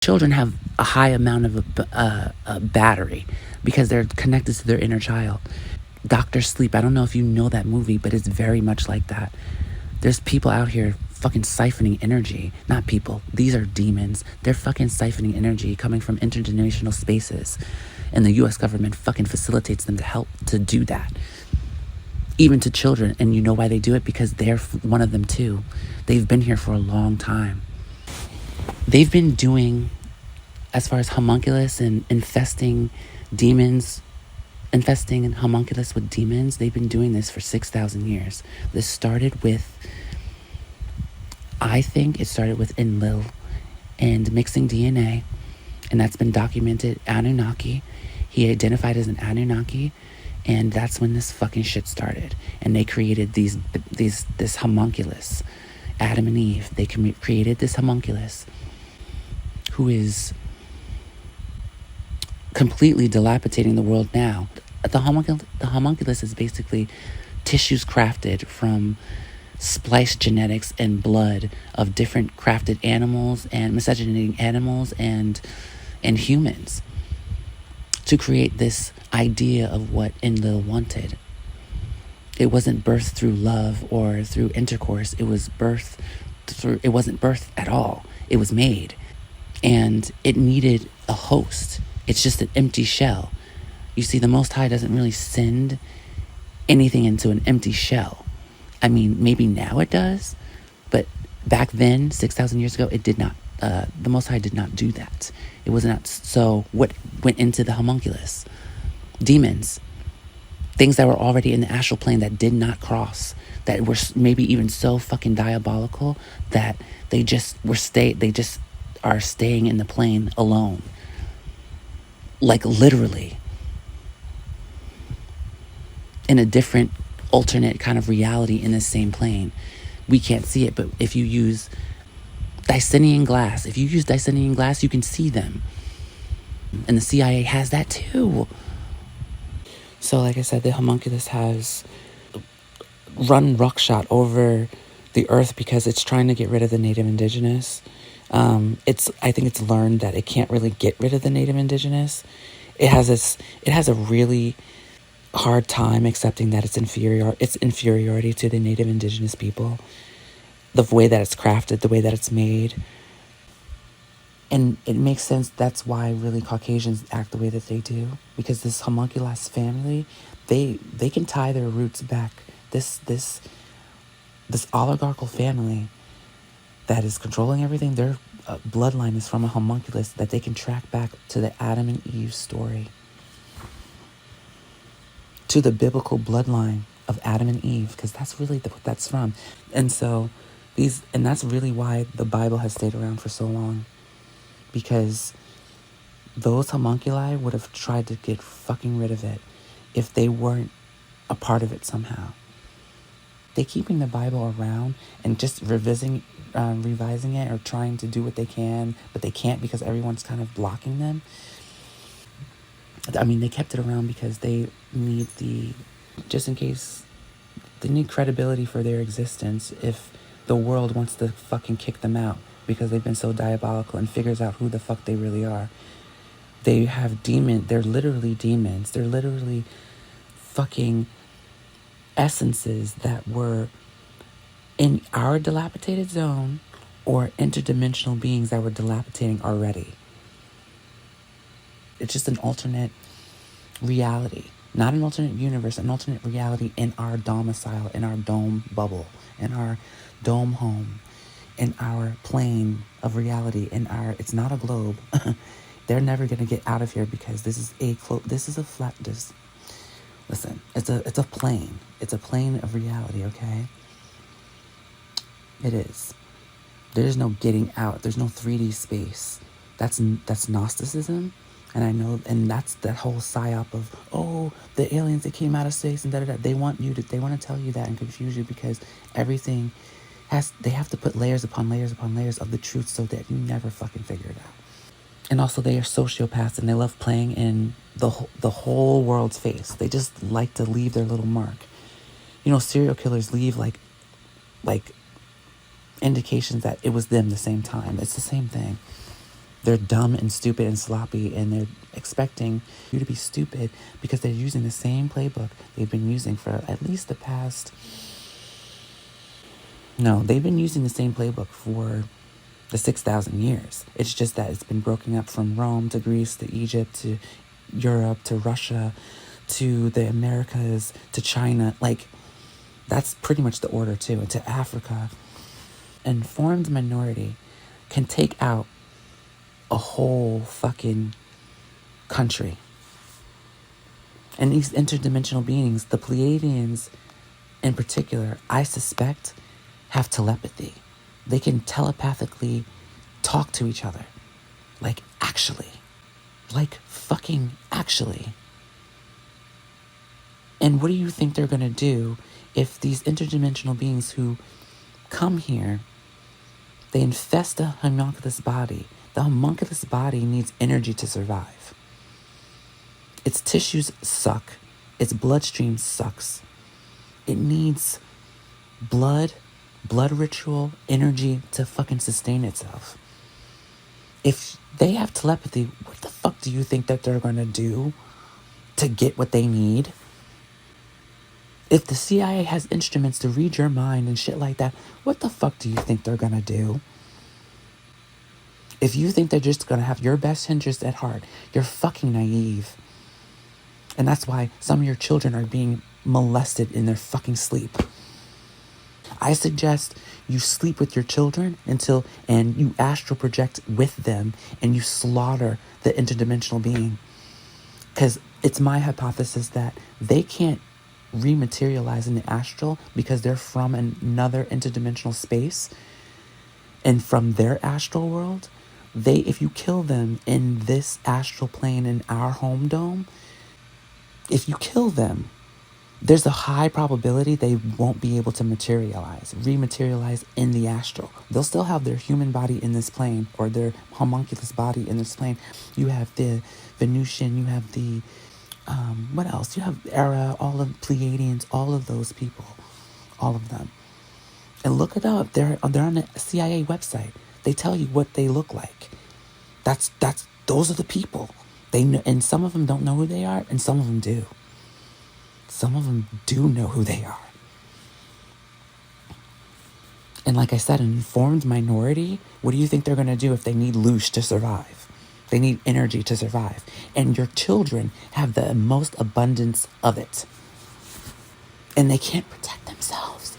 children have a high amount of a battery because they're connected to their inner child. Dr. Sleep, I don't know if you know that movie, but it's very much like that. There's people out here fucking siphoning energy. Not people. These are demons. They're fucking siphoning energy coming from interdimensional spaces. And the US government fucking facilitates them to help to do that. Even to children. And you know why they do it? Because they're one of them too. They've been here for a long time. They've been doing, as far as homunculus and infesting demons, infesting and homunculus with demons, they've been doing this for 6,000 years. This started with, I think it started with Enlil and mixing DNA, and that's been documented. Anunnaki, he identified as an Anunnaki, and that's when this fucking shit started. And they created this homunculus, Adam and Eve. They created this homunculus who is completely dilapidating the world now. The homunculus is basically tissues crafted from spliced genetics and blood of different crafted animals and miscegenating animals and humans to create this idea of what Enlil wanted. It wasn't birthed through love or through intercourse. It wasn't birthed at all. It was made. And it needed a host. It's just an empty shell. You see, the Most High doesn't really send anything into an empty shell. I mean, maybe now it does, but back then, 6,000 years ago, it did not. The Most High did not do that. It was not. So what went into the homunculus? Demons. Things that were already in the astral plane that did not cross, that were maybe even so fucking diabolical that they just are staying in the plane alone. Like literally. In a different alternate kind of reality in the same plane. We can't see it, but if you use Dicenian glass, you can see them. And the CIA has that too. So like I said, the homunculus has run ruckshot over the earth because it's trying to get rid of the native indigenous. I think it's learned that it can't really get rid of the native indigenous. It has a really hard time accepting that its inferiority to the native indigenous people, the way that it's crafted, the way that it's made. And it makes sense. That's why really Caucasians act the way that they do, because this homunculus family, they can tie their roots back. This oligarchical family that is controlling everything, their bloodline is from a homunculus that they can track back to the Adam and Eve story, to the biblical bloodline of Adam and Eve, because that's really what that's from. And so that's really why the Bible has stayed around for so long, because those homunculi would have tried to get fucking rid of it if they weren't a part of it somehow. They keeping the Bible around and just revising it or trying to do what they can, but they can't because everyone's kind of blocking them. I mean, they kept it around because they need just in case, they need credibility for their existence if the world wants to fucking kick them out because they've been so diabolical and figures out who the fuck they really are. They have they're literally demons. They're literally fucking essences that were in our dilapidated zone or interdimensional beings that were dilapidating already. It's just an alternate reality. Not an alternate universe, an alternate reality in our domicile, in our dome bubble, in our dome home, in our plane of reality, it's not a globe. They're never going to get out of here because listen, it's a plane. It's a plane of reality, okay? It is. There's no getting out. There's no 3D space. That's Gnosticism. And I know, and that's that whole psyop of, the aliens that came out of space and da-da-da. They want to tell you that and confuse you because everything they have to put layers upon layers upon layers of the truth so that you never fucking figure it out. And also they are sociopaths and they love playing in the whole world's face. They just like to leave their little mark. You know, serial killers leave like indications that it was them the same time. It's the same thing. They're dumb and stupid and sloppy, and they're expecting you to be stupid because they're using the same playbook they've been using for at least the past... No, they've been using the same playbook for the 6,000 years. It's just that it's been broken up from Rome to Greece to Egypt to Europe to Russia to the Americas to China. Like, that's pretty much the order too. And to Africa. Informed minority can take out a whole fucking country. And these interdimensional beings, the Pleiadians in particular, I suspect, have telepathy. They can telepathically talk to each other. Like, actually. Like, fucking actually. And what do you think they're going to do if these interdimensional beings who come here, they infest the homunculus body? The homunculus body needs energy to survive. Its tissues suck. Its bloodstream sucks. It needs blood ritual, energy to fucking sustain itself. If they have telepathy, what the fuck do you think that they're gonna do to get what they need? If the CIA has instruments to read your mind and shit like that, what the fuck do you think they're gonna do? If you think they're just gonna have your best interest at heart, you're fucking naive. And that's why some of your children are being molested in their fucking sleep. I suggest you sleep with your children and you astral project with them and you slaughter the interdimensional being. Because it's my hypothesis that they can't rematerialize in the astral because they're from another interdimensional space. And from their astral world, if you kill them in this astral plane in our home dome, if you kill them, there's a high probability they won't be able to rematerialize in the astral. They'll still have their human body in this plane or their homunculus body in this plane. You have the Venusian, you have the, what else? You have Era, all of Pleiadians, all of those people, all of them. And look it up. They're on the CIA website. They tell you what they look like. Those are the people. They know, and some of them don't know who they are, and some of them do. Some of them do know who they are. And like I said, an informed minority, what do you think they're going to do if they need loosh to survive? They need energy to survive. And your children have the most abundance of it. And they can't protect themselves.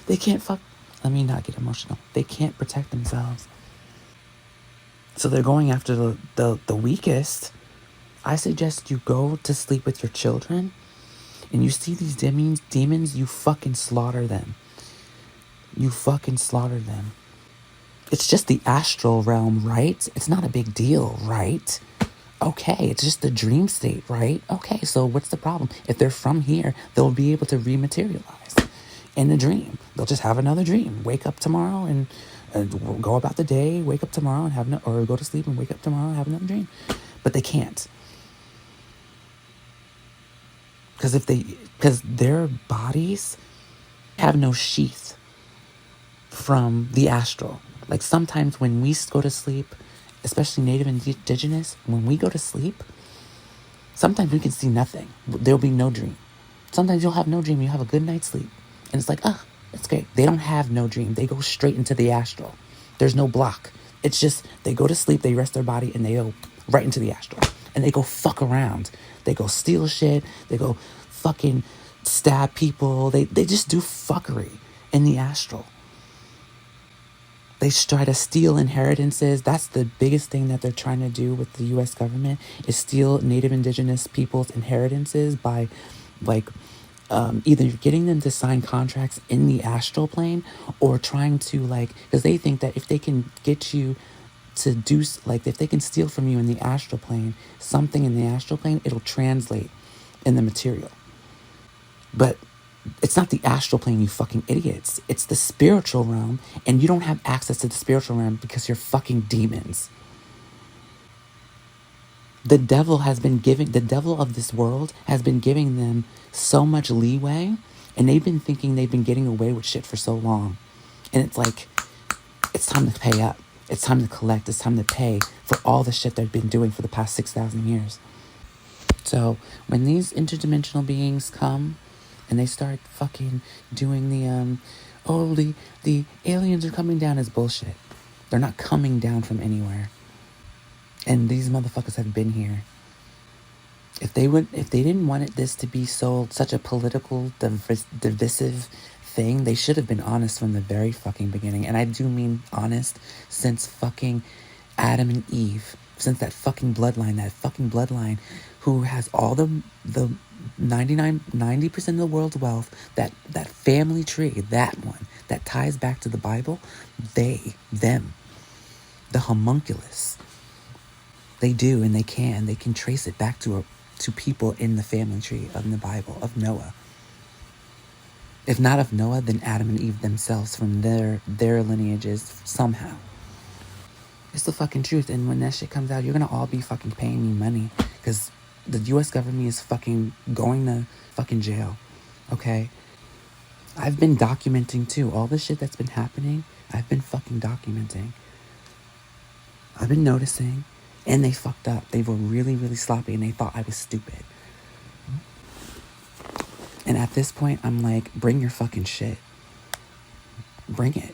They can't let me not get emotional. They can't protect themselves. So they're going after the weakest. I suggest you go to sleep with your children and you see these demons, you fucking slaughter them. You fucking slaughter them. It's just the astral realm, right? It's not a big deal, right? Okay, it's just the dream state, right? Okay, so what's the problem? If they're from here, they'll be able to rematerialize in the dream. They'll just have another dream. Wake up tomorrow and go about the day, wake up tomorrow and or go to sleep and wake up tomorrow and have another dream. But they can't. Because their bodies have no sheath from the astral. Like sometimes when we go to sleep, especially Native Indigenous, when we go to sleep, sometimes we can see nothing. There'll be no dream. Sometimes you'll have no dream. You have a good night's sleep. And it's like, that's great. They don't have no dream. They go straight into the astral. There's no block. It's just they go to sleep, they rest their body, and they go right into the astral. And they go fuck around. They go steal shit. They go fucking stab people. They just do fuckery in the astral. They try to steal inheritances. That's the biggest thing that they're trying to do with the U.S. government is steal Native Indigenous people's inheritances by, either getting them to sign contracts in the astral plane or trying to, because they think that if they can get you to do, if they can steal from you in the astral plane, something in the astral plane, it'll translate in the material. But it's not the astral plane, you fucking idiots. It's the spiritual realm, and you don't have access to the spiritual realm because you're fucking demons. The devil of this world has been giving them so much leeway, and they've been thinking they've been getting away with shit for so long. And it's like, it's time to pay up. It's time to collect. It's time to pay for all the shit they've been doing for the past 6,000 years. So when these interdimensional beings come and they start fucking doing the aliens are coming down is bullshit. They're not coming down from anywhere. And these motherfuckers have been here. If they didn't want this to be such a political, divisive thing, they should have been honest from the very fucking beginning. And I do mean honest since fucking Adam and Eve, since that fucking bloodline who has all the 90% of the world's wealth, that family tree, that one, that ties back to the Bible, them, the homunculus, they do and they can trace it back to people in the family tree of the Bible, of Noah. If not of Noah, then Adam and Eve themselves from their lineages somehow. It's the fucking truth. And when that shit comes out, you're gonna all be fucking paying me money because the US government is fucking going to fucking jail. Okay? I've been documenting too. All the shit that's been happening, I've been fucking documenting. I've been noticing. And they fucked up. They were really, really sloppy and they thought I was stupid. And at this point, I'm like, bring your fucking shit. Bring it.